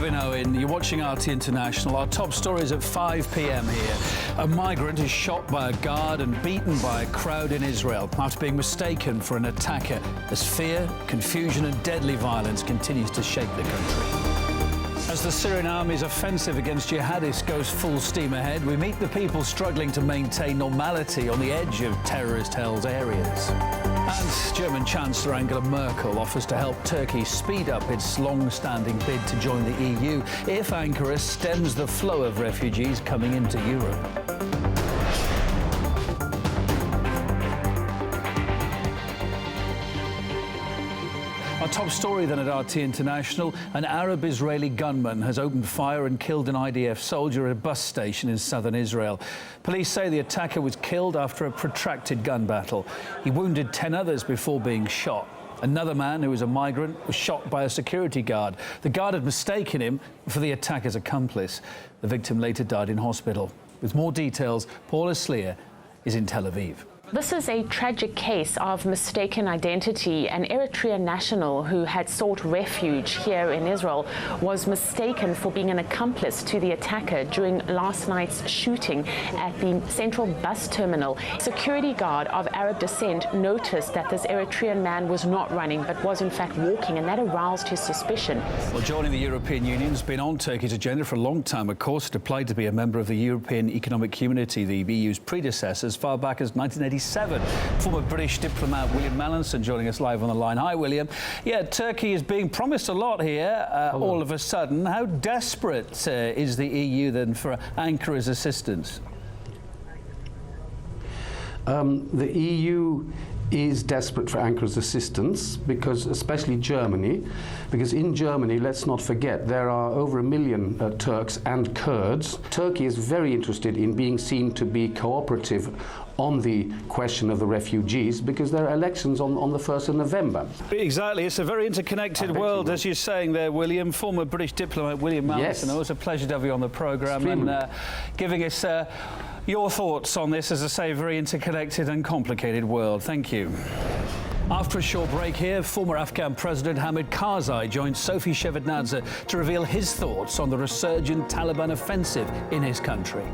Kevin Owen, you're watching RT International. Our top story is at 5 p.m. here. A migrant is shot by a guard and beaten by a crowd in Israel after being mistaken for an attacker, as fear, confusion and deadly violence continues to shake the country. As the Syrian army's offensive against jihadists goes full steam ahead, we meet the people struggling to maintain normality on the edge of terrorist-held areas. And German Chancellor Angela Merkel offers to help Turkey speed up its long-standing bid to join the EU if Ankara stems the flow of refugees coming into Europe. Our top story then at RT International, an Arab-Israeli gunman has opened fire and killed an IDF soldier at a bus station in southern Israel. Police say the attacker was killed after a protracted gun battle. He wounded 10 others before being shot. Another man, who was a migrant, was shot by a security guard. The guard had mistaken him for the attacker's accomplice. The victim later died in hospital. With more details, Paula Slier is in Tel Aviv. This is a tragic case of mistaken identity. An Eritrean national who had sought refuge here in Israel was mistaken for being an accomplice to the attacker during last night's shooting at the central bus terminal. Security guard of Arab descent noticed that this Eritrean man was not running but was in fact walking, and that aroused his suspicion. Well, joining the European Union has been on Turkey's agenda for a long time. Of course, it applied to be a member of the European Economic Community, the EU's predecessor, as far back as 1987. Former British diplomat William Mallinson joining us live on the line. Hi, William. Yeah, Turkey is being promised a lot here all of a sudden. How desperate is the EU then for Ankara's assistance? The EU is desperate for Ankara's assistance, because especially Germany, because in Germany, let's not forget, there are over 1 million Turks and Kurds. Turkey is very interested in being seen to be cooperative on the question of the refugees, because there are elections on the 1st of November. Exactly. It's a very interconnected world, as you're saying there, William. Former British diplomat William Mallinson. Yes. It was a pleasure to have you on the programme and giving us your thoughts on this, as I say, very interconnected and complicated world. Thank you. After a short break here, former Afghan President Hamid Karzai joined Sophie Shevardnadze to reveal his thoughts on the resurgent Taliban offensive in his country.